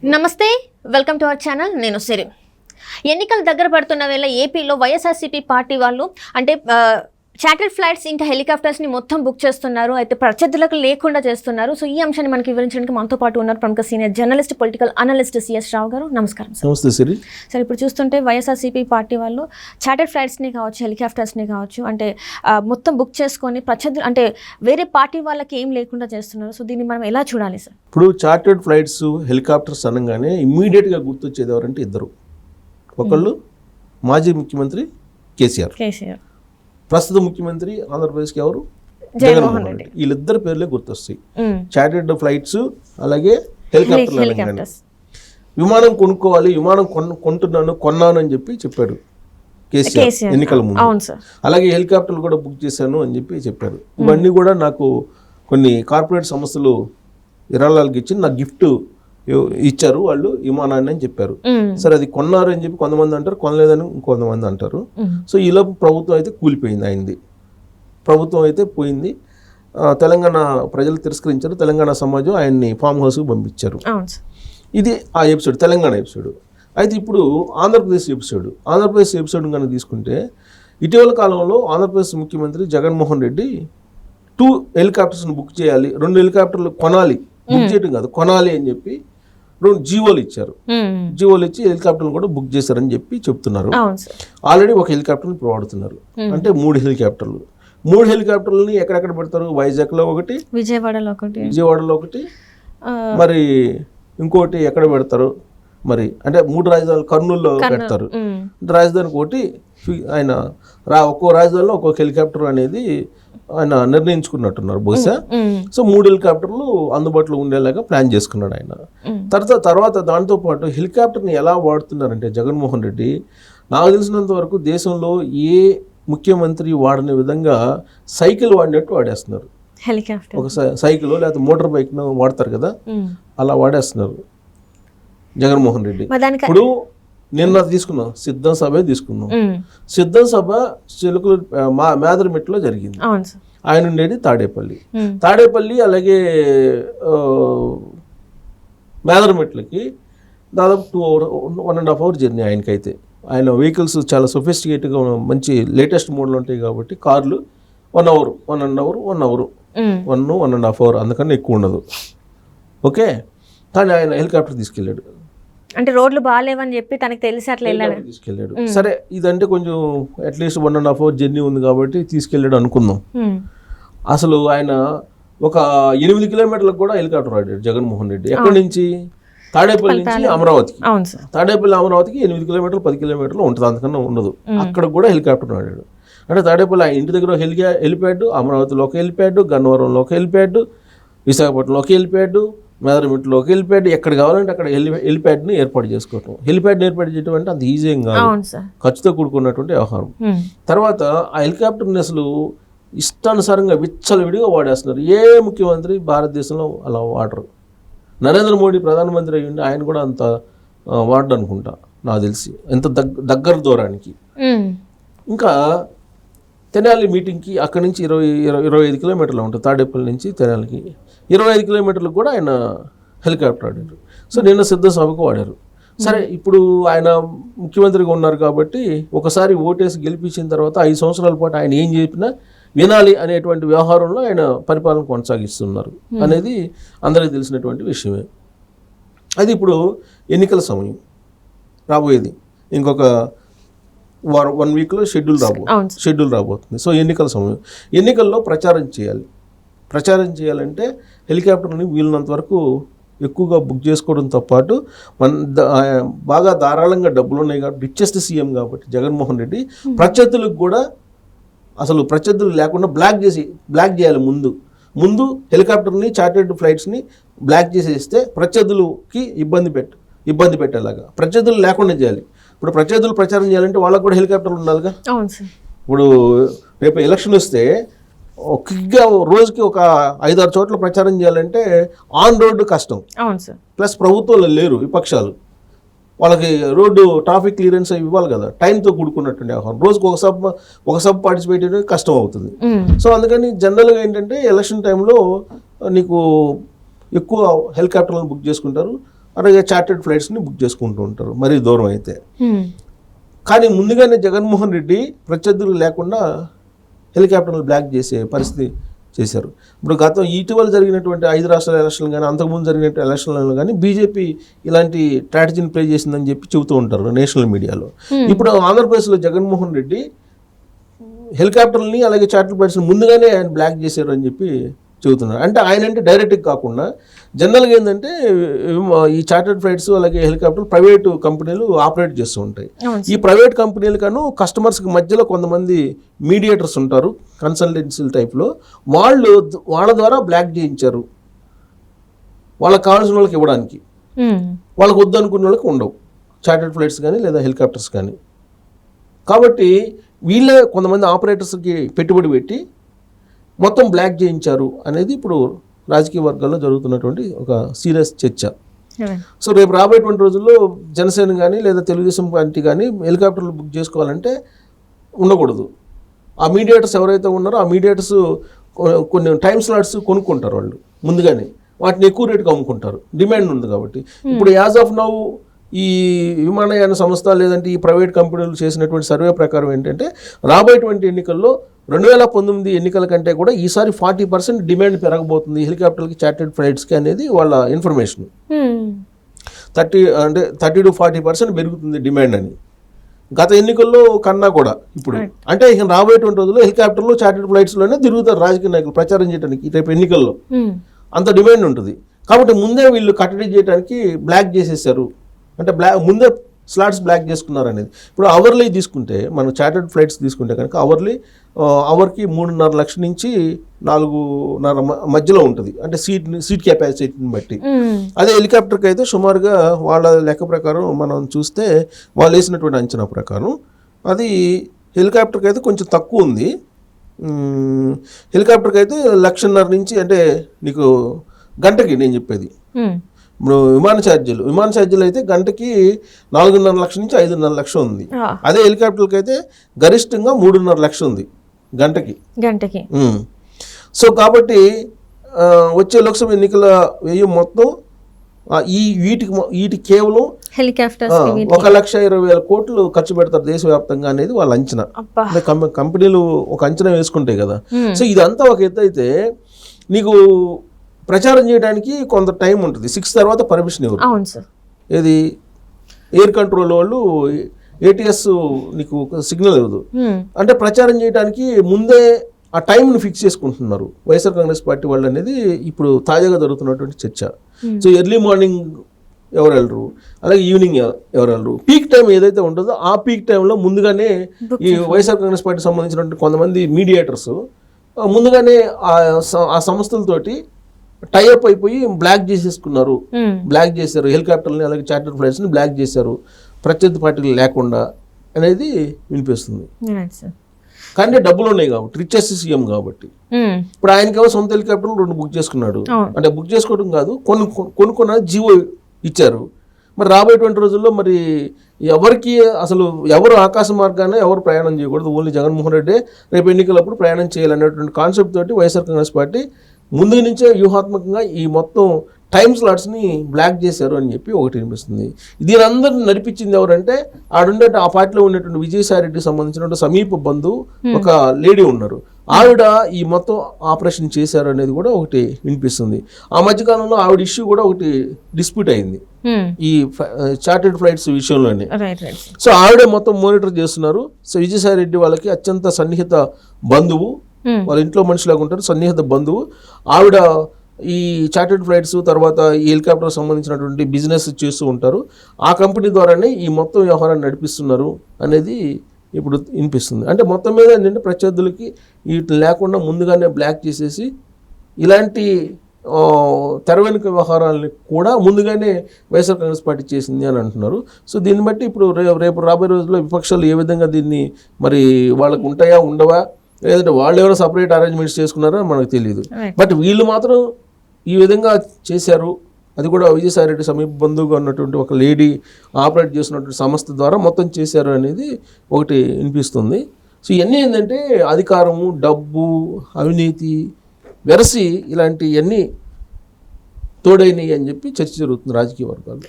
నమస్తే welcome to our channel. నేను సిరి. ఎన్నికలు దగ్గర పడుతున్న వేళ ఏపీలో వైఎస్ఆర్సీపీ పార్టీ వాళ్ళు అంటే చార్టర్డ్ ఫ్లైట్స్ ఇంకా హెలికాప్టర్స్ని మొత్తం బుక్ చేస్తున్నారు. అయితే ప్రత్యర్థులకు లేకుండా చేస్తున్నారు. సో ఈ అంశాన్ని మనకి వివరించడానికి మనతో పాటు ఉన్నారు ప్రముఖ senior journalist, political analyst C S Rao garu. నమస్కారం సార్. నమస్తే సిరి. సార్, ఇప్పుడు చూస్తుంటే వైఎస్ఆర్సీపీ పార్టీ వాళ్ళు చార్టర్డ్ ఫ్లైట్స్ని కావచ్చు, హెలికాప్టర్స్ని కావచ్చు అంటే మొత్తం బుక్ చేసుకొని ప్రత్యర్థులు అంటే వేరే పార్టీ వాళ్ళకి ఏం లేకుండా చేస్తున్నారు. సో దీన్ని మనం ఎలా చూడాలి సార్? ఇప్పుడు చార్టర్డ్ ఫ్లైట్స్, హెలికాప్టర్స్ అనగానే ఇమ్మీడియట్గా గుర్తొచ్చేది ఎవరంటే ఇద్దరు. ఒకళ్ళు మాజీ ముఖ్యమంత్రి కేసీఆర్, ప్రస్తుత ముఖ్యమంత్రి ఆంధ్రప్రదేశ్కి ఎవరు? జగన్మోహన్ రెడ్డి. వీళ్ళిద్దరు పేర్లే గుర్తొస్తాయి. చార్టర్డ్ ఫ్లైట్స్ అలాగే హెలికాప్టర్లు. విమానం కొనుక్కోవాలి, విమానం కొన్నాను అని చెప్పాడు కేసీఆర్ ఎన్నికల ముందు. అలాగే హెలికాప్టర్లు కూడా బుక్ చేశాను అని చెప్పారు. ఇవన్నీ కూడా నాకు కొన్ని కార్పొరేట్ సంస్థలు విరాళాలకు ఇచ్చి నాకు గిఫ్ట్ ఇచ్చారు వాళ్ళు విమానాన్ని అని చెప్పారు. సరే, అది కొన్నారు అని చెప్పి కొంతమంది అంటారు, కొనలేదని ఇంకొంతమంది అంటారు. సో ఈలోపు ప్రభుత్వం అయితే కూలిపోయింది, అయింది. ప్రభుత్వం అయితే పోయింది. తెలంగాణ ప్రజలు తిరస్కరించారు. తెలంగాణ సమాజం ఆయన్ని ఫామ్ హౌస్కి పంపించారు. ఇది ఆ ఎపిసోడ్, తెలంగాణ ఎపిసోడ్. అయితే ఇప్పుడు ఆంధ్రప్రదేశ్ ఎపిసోడ్ కనుక తీసుకుంటే, ఇటీవల కాలంలో ఆంధ్రప్రదేశ్ ముఖ్యమంత్రి జగన్మోహన్ రెడ్డి 2 హెలికాప్టర్స్ని బుక్ చేయాలి, 2 హెలికాప్టర్లు కొనాలి, బుక్ చేయడం కాదు కొనాలి అని చెప్పి 2 జీవోలు ఇచ్చారు. జీవోలు ఇచ్చి హెలికాప్టర్లు కూడా బుక్ చేశారని చెప్తున్నారు. ఆల్రెడీ ఒక హెలికాప్టర్ని ఇప్పుడు వాడుతున్నారు. అంటే 3 హెలికాప్టర్లు. 3 హెలికాప్టర్లని ఎక్కడెక్కడ పెడతారు? వైజాగ్లో ఒకటి, విజయవాడలో ఒకటి, మరి ఇంకోటి ఎక్కడ పెడతారు మరి? అంటే 3 రాజధానులు కర్నూలులో పెడతారు. రాజధానికి ఒకటి ఆయన ఒక్కో రాజధానిలో ఒక్కొక్క హెలికాప్టర్ అనేది ఆయన నిర్ణయించుకున్నట్టున్నారు బహుశా. సో 3 హెలికాప్టర్లు అందుబాటులో ఉండేలాగా ప్లాన్ చేసుకున్నాడు ఆయన. తర్వాత దాంతోపాటు హెలికాప్టర్ని ఎలా వాడుతున్నారంటే జగన్మోహన్ రెడ్డి, నాకు తెలిసినంత వరకు దేశంలో ఏ ముఖ్యమంత్రి వాడని విధంగా సైకిల్ వాడినట్టు వాడేస్తున్నారు. ఒక సైకిల్ లేకపోతే మోటార్ బైక్ను వాడతారు కదా, అలా వాడేస్తున్నారు జగన్మోహన్ రెడ్డి. ఇప్పుడు నిన్న తీసుకున్నాం, సిద్ధం సభ తీసుకున్నాం. సిద్ధం సభ చిలుకలు మేదరమెట్లో జరిగింది. ఆయన ఉండేది తాడేపల్లి అలాగే మేదరమెట్లకి దాదాపు 1.5 hour జర్నీ ఆయనకైతే. ఆయన వెహికల్స్ చాలా సొఫిస్టికేట్గా మంచి లేటెస్ట్ మోడల్ ఉంటాయి కాబట్టి కార్లు 1 hour, 1.5 hour అందుకని ఎక్కువ ఉండదు. ఓకే, కానీ ఆయన హెలికాప్టర్ తీసుకెళ్ళాడు. అంటే రోడ్లు బాగాలేవని చెప్పి తనకు తెలిసి అట్లా తీసుకెళ్ళాడు. సరే, ఇదంటే కొంచెం అట్లీస్ట్ 1.5 hour జర్నీ ఉంది కాబట్టి తీసుకెళ్ళాడు అనుకుందాం. అసలు ఆయన ఒక 8 కిలోమీటర్లకు కూడా హెలికాప్టర్ వాడాడు జగన్మోహన్ రెడ్డి. ఎక్కడి నుంచి? తాడేపల్లి నుంచి అమరావతికి. తాడేపల్లి అమరావతికి 8 కిలోమీటర్లు 10 కిలోమీటర్లు ఉంటుంది, అంతకన్నా ఉండదు. అక్కడ కూడా హెలికాప్టర్ వాడాడు. అంటే తాడేపల్లి ఆయన ఇంటి దగ్గర హెలిప్యాడ్, అమరావతిలో ఒక హెలిప్యాడ్, గన్నవరంలో ఒక హెలిప్యాడ్, విశాఖపట్నంలో ఒక హెలిప్యాడ్, మేదరమెట్లో ఒక హెలిప్యాడ్, ఎక్కడ కావాలంటే అక్కడ హెలిప్యాడ్ని ఏర్పాటు చేసుకోవటం. హెలిప్యాడ్ని ఏర్పాటు చేయడం అంటే అంత ఈజీ ఏం కాదు, ఖర్చుతో కూడుకున్నటువంటి వ్యవహారం. తర్వాత ఆ హెలికాప్టర్ని అసలు ఇష్టానుసారంగా విచ్చలవిడిగా వాడేస్తున్నారు. ఏ ముఖ్యమంత్రి భారతదేశంలో అలా వాడరు. నరేంద్ర మోడీ ప్రధానమంత్రి అయ్యిండి, ఆయన కూడా అంత వాడడు అనుకుంటా నాకు తెలిసి, ఎంత దగ్గర దూరానికి. ఇంకా తెనాలి మీటింగ్కి అక్కడి నుంచి 25 కిలోమీటర్లు ఉంటుంది తాడేపల్లి నుంచి తెనాలికి. 25 కిలోమీటర్లకు కూడా ఆయన హెలికాప్టర్ వాడారు. సో నిన్న సిద్ధ సభకు వాడారు. సరే, ఇప్పుడు ఆయన ముఖ్యమంత్రిగా ఉన్నారు కాబట్టి ఒకసారి ఓటేసి గెలిపించిన తర్వాత 5 సంవత్సరాల పాటు ఆయన ఏం చెప్పినా వినాలి అనేటువంటి వ్యవహారంలో ఆయన పరిపాలన కొనసాగిస్తున్నారు అనేది అందరికీ తెలిసినటువంటి విషయమే. అది ఇప్పుడు ఎన్నికల సమయం రాబోయేది, ఇంకొక 1 weekలో షెడ్యూల్ రాబోతుంది. సో ఎన్నికల సమయం, ఎన్నికల్లో ప్రచారం చేయాలంటే హెలికాప్టర్ని వీలున్నంత వరకు ఎక్కువగా బుక్ చేసుకోవడంతో పాటు బాగా ధారాళంగా డబ్బులు ఉన్నాయి కాబట్టి, రిచెస్ట్ సీఎం కాబట్టి జగన్మోహన్ రెడ్డి ప్రత్యర్థులకు కూడా అసలు ప్రత్యర్థులు లేకుండా బ్లాక్ చేయాలి. ముందు హెలికాప్టర్ని, చార్టర్డ్ ఫ్లైట్స్ని బ్లాక్ చేసేస్తే ప్రత్యర్థులకి ఇబ్బంది పెట్టేలాగా ప్రత్యర్థులు లేకుండా చేయాలి. ఇప్పుడు ప్రత్యర్థులు ప్రచారం చేయాలంటే వాళ్ళకు కూడా హెలికాప్టర్లు ఉండాలిగా. ఇప్పుడు రేపు ఎలక్షన్ వస్తే క్విక్గా రోజుకి ఒక 5-6 చోట్ల ప్రచారం చేయాలంటే ఆన్ రోడ్డు కష్టం. ప్లస్ ప్రభుత్వాలు లేరు, విపక్షాలు, వాళ్ళకి రోడ్డు ట్రాఫిక్ క్లియరెన్స్ ఇవ్వాలి కదా, టైంతో కూడుకున్నటువంటి వ్యవహారం. రోజుకి ఒక సబ్ పార్టిసిపేట్ చేయడం కష్టం అవుతుంది. సో అందుకని జనరల్గా ఏంటంటే ఎలక్షన్ టైంలో నీకు ఎక్కువ హెలికాప్టర్లను బుక్ చేసుకుంటారు. అలాగే చార్టెడ్ ఫ్లైట్స్ని బుక్ చేసుకుంటూ ఉంటారు మరీ దూరం అయితే. కానీ ముందుగానే జగన్మోహన్ రెడ్డి ప్రత్యర్థులు లేకుండా హెలికాప్టర్లు బ్లాక్ చేసే పరిస్థితి చేశారు. ఇప్పుడు ఇటీవల జరిగినటువంటి 5 రాష్ట్రాల ఎలక్షన్లు కానీ అంతకుముందు జరిగినటువంటి ఎలక్షన్లలో కానీ బీజేపీ ఇలాంటి స్ట్రాటజీని ప్లే చేసిందని చెప్పి చెబుతూ ఉంటారు నేషనల్ మీడియాలో. ఇప్పుడు ఆంధ్రప్రదేశ్లో జగన్మోహన్ రెడ్డి హెలికాప్టర్లని అలాగే చార్టెడ్ ఫ్లైట్స్ని ముందుగానే ఆయన బ్లాక్ చేశారు అని చెప్పి చెబుతున్నారు. అంటే ఆయన అంటే డైరెక్ట్గా కాకుండా జనరల్గా ఏంటంటే ఈ చార్టెడ్ ఫ్లైట్స్ అలాగే హెలికాప్టర్ ప్రైవేటు కంపెనీలు ఆపరేట్ చేస్తూ ఉంటాయి. ఈ ప్రైవేట్ కంపెనీలకను కస్టమర్స్కి మధ్యలో కొంతమంది మీడియేటర్స్ ఉంటారు కన్సల్టెన్సీల టైప్లో, వాళ్ళ ద్వారా బ్లాక్ చేయించారు వాళ్ళకి కావాల్సిన వాళ్ళకి ఇవ్వడానికి. వాళ్ళకి వద్దనుకున్న వాళ్ళకి ఉండవు చార్టెడ్ ఫ్లైట్స్ కానీ లేదా హెలికాప్టర్స్ కానీ. కాబట్టి వీళ్ళే కొంతమంది ఆపరేటర్స్కి పెట్టుబడి పెట్టి మొత్తం బ్లాక్ చేయించారు అనేది ఇప్పుడు రాజకీయ వర్గాల్లో జరుగుతున్నటువంటి ఒక సీరియస్ చర్చ. సో రేపు రాబోయేటువంటి రోజుల్లో జనసేన కానీ లేదా తెలుగుదేశం పార్టీ కానీ హెలికాప్టర్లు బుక్ చేసుకోవాలంటే ఉండకూడదు. ఆ మీడియేటర్స్ ఎవరైతే ఉన్నారో ఆ మీడియేటర్స్ కొన్ని టైమ్ స్లాట్స్ కొనుక్కుంటారు వాళ్ళు ముందుగానే, వాటిని ఎక్కువ రేటుకి అమ్ముకుంటారు, డిమాండ్ ఉంది కాబట్టి. ఇప్పుడు యాజ్ ఆఫ్ నౌ ఈ విమానయాన సంస్థ లేదంటే ఈ ప్రైవేట్ కంపెనీలు చేసినటువంటి సర్వే ప్రకారం ఏంటంటే రాబోయేటువంటి ఎన్నికల్లో 2019 ఎన్నికల కంటే కూడా ఈసారి 40% డిమాండ్ పెరగబోతుంది హెలికాప్టర్కి చార్టెడ్ ఫ్లైట్స్కి అనేది వాళ్ళ ఇన్ఫర్మేషన్. 30 to 40% పెరుగుతుంది డిమాండ్ అని గత ఎన్నికల్లో కన్నా కూడా. ఇప్పుడు అంటే ఇక రాబోయేటువంటి రోజుల్లో హెలికాప్టర్లు చార్టెడ్ ఫ్లైట్స్లోనే తిరుగుతారు రాజకీయ నాయకులు ప్రచారం చేయడానికి రేపు ఎన్నికల్లో. అంత డిమాండ్ ఉంటుంది కాబట్టి ముందే వీళ్ళు కట్టడి చేయడానికి బ్లాక్ చేసేసారు. అంటే ముందే స్లాట్స్ బ్లాక్ చేసుకున్నారు అనేది. ఇప్పుడు అవర్లీ తీసుకుంటే మనం చార్టెడ్ ఫ్లైట్స్ తీసుకుంటే కనుక అవర్కి 3.5 లక్షల నుంచి 4.5 మధ్యలో ఉంటుంది, అంటే సీట్ కెపాసిటీని బట్టి. అదే హెలికాప్టర్కి అయితే సుమారుగా వాళ్ళ లెక్క ప్రకారం మనం చూస్తే వాళ్ళు వేసినటువంటి అంచనా ప్రకారం అది హెలికాప్టర్కి అయితే కొంచెం తక్కువ ఉంది. హెలికాప్టర్కి అయితే 1.5 నుంచి, అంటే నీకు గంటకి నేను చెప్పేది ఇప్పుడు విమాన ఛార్జీలు అయితే గంటకి 4.5 లక్షల నుంచి 5.5 లక్షలు ఉంది. అదే హెలికాప్టర్కి అయితే గరిష్టంగా 3.5 లక్షలు ఉంది గంటకి. సో కాబట్టి వచ్చే లోక్సభ ఎన్నికల వ్యయం మొత్తం వీటికి కేవలం హెలికాప్టర్ 1,20,000 కోట్లు ఖర్చు పెడతారు దేశవ్యాప్తంగా అనేది వాళ్ళ అంచనా. కంపెనీలు ఒక అంచనా వేసుకుంటాయి కదా. సో ఇదంతా ఒక ఎత్తు అయితే నీకు ప్రచారం చేయడానికి కొంత టైం ఉంటుంది. 6 తర్వాత పర్మిషన్ ఇవ్వరు. ఏది ఎయిర్ కంట్రోల్ వాళ్ళు ATS నీకు సిగ్నల్ ఇవ్వదు. అంటే ప్రచారం చేయడానికి ముందే ఆ టైంను ఫిక్స్ చేసుకుంటున్నారు వైఎస్ఆర్ కాంగ్రెస్ పార్టీ వాళ్ళు అనేది ఇప్పుడు తాజాగా జరుగుతున్నటువంటి చర్చ. సో ఎర్లీ మార్నింగ్ ఎవరు వెళ్ళరు, అలాగే ఈవినింగ్ ఎవరు వెళ్ళరు. పీక్ టైం ఏదైతే ఉంటుందో ఆ పీక్ టైంలో ముందుగానే ఈ వైఎస్ఆర్ కాంగ్రెస్ పార్టీ సంబంధించినటువంటి కొంతమంది మీడియేటర్స్ ముందుగానే ఆ సంస్థలతోటి టైఅప్ అయిపోయి బ్లాక్ చేసేసుకున్నారు. బ్లాక్ చేశారు హెలికాప్టర్ని అలాగే చార్టర్డ్ ఫ్లైట్స్ని బ్లాక్ చేశారు ప్రత్యర్థి పార్టీలు లేకుండా అనేది వినిపిస్తుంది. కానీ డబ్బులు ఉన్నాయి కాబట్టి రిచెస్ట్ సీఎం కాబట్టి ఇప్పుడు ఆయనకేమో సొంత హెలికాప్టర్లు 2 బుక్ చేసుకున్నాడు. అంటే బుక్ చేసుకోవడం కాదు, కొనుక్కున్న జీవో ఇచ్చారు. మరి రాబోయేటువంటి రోజుల్లో మరి ఎవరు ఆకాశ మార్గాన ఎవరు ప్రయాణం చేయకూడదు, ఓన్లీ జగన్మోహన్ రెడ్డి రేపు ఎన్నికలప్పుడు ప్రయాణం చేయాలనేటువంటి కాన్సెప్ట్ తోటి వైఎస్ఆర్ కాంగ్రెస్ పార్టీ ముందు నుంచే వ్యూహాత్మకంగా ఈ మొత్తం టైమ్ స్లాట్స్ని బ్లాక్ చేశారు అని చెప్పి ఒకటి అనిపిస్తుంది. దీని అందరిని నడిపించింది ఎవరంటే ఆ పార్టీలో ఉన్నటువంటి విజయసాయి రెడ్డికి సంబంధించినటువంటి సమీప బంధువు ఒక లేడీ ఉన్నారు. ఆవిడ ఈ మొత్తం ఆపరేషన్ చేశారు అనేది కూడా ఒకటి వినిపిస్తుంది. ఆ మధ్యకాలంలో ఆవిడ ఇష్యూ కూడా ఒకటి డిస్ప్యూట్ అయింది ఈ చార్టెడ్ ఫ్లైట్స్ విషయంలోనే. సో ఆవిడే మొత్తం మానిటర్ చేస్తున్నారు. సో విజయసాయి రెడ్డి వాళ్ళకి అత్యంత సన్నిహిత బంధువు, వాళ్ళ ఇంట్లో మనిషిలాగా ఉంటారు, సన్నిహిత బంధువు. ఆవిడ ఈ చార్టెడ్ ఫ్లైట్స్ తర్వాత ఈ హెలికాప్టర్ సంబంధించినటువంటి బిజినెస్ చేస్తూ ఉంటారు. ఆ కంపెనీ ద్వారానే ఈ మొత్తం వ్యవహారాన్ని నడిపిస్తున్నారు అనేది ఇప్పుడు వినిపిస్తుంది. అంటే మొత్తం మీద ఏంటంటే ప్రత్యర్థులకి వీటి లేకుండా ముందుగానే బ్లాక్ చేసేసి ఇలాంటి తెర వెనుక వ్యవహారాలని కూడా ముందుగానే వైఎస్ఆర్ కాంగ్రెస్ పార్టీ చేసింది అని అంటున్నారు. సో దీన్ని బట్టి ఇప్పుడు రేపు రాబోయే రోజుల్లో విపక్షాలు ఏ విధంగా దీన్ని మరి వాళ్ళకు ఉంటాయా ఉండవా, లేదంటే వాళ్ళు ఎవరో సపరేట్ అరేంజ్మెంట్స్ చేసుకున్నారో మనకు తెలియదు. బట్ వీళ్ళు మాత్రం ఈ విధంగా చేశారు. అది కూడా విజయసాయి రెడ్డి సమీప బంధువుగా ఉన్నటువంటి ఒక లేడీ ఆపరేట్ చేసినటువంటి సంస్థ ద్వారా మొత్తం చేశారు అనేది ఒకటి వినిపిస్తుంది. సో ఇవన్నీ ఏంటంటే అధికారము, డబ్బు, అవినీతి, వెరసి ఇలాంటివన్నీ తోడైనవి అని చెప్పి చర్చ జరుగుతుంది రాజకీయ వర్గాల్లో.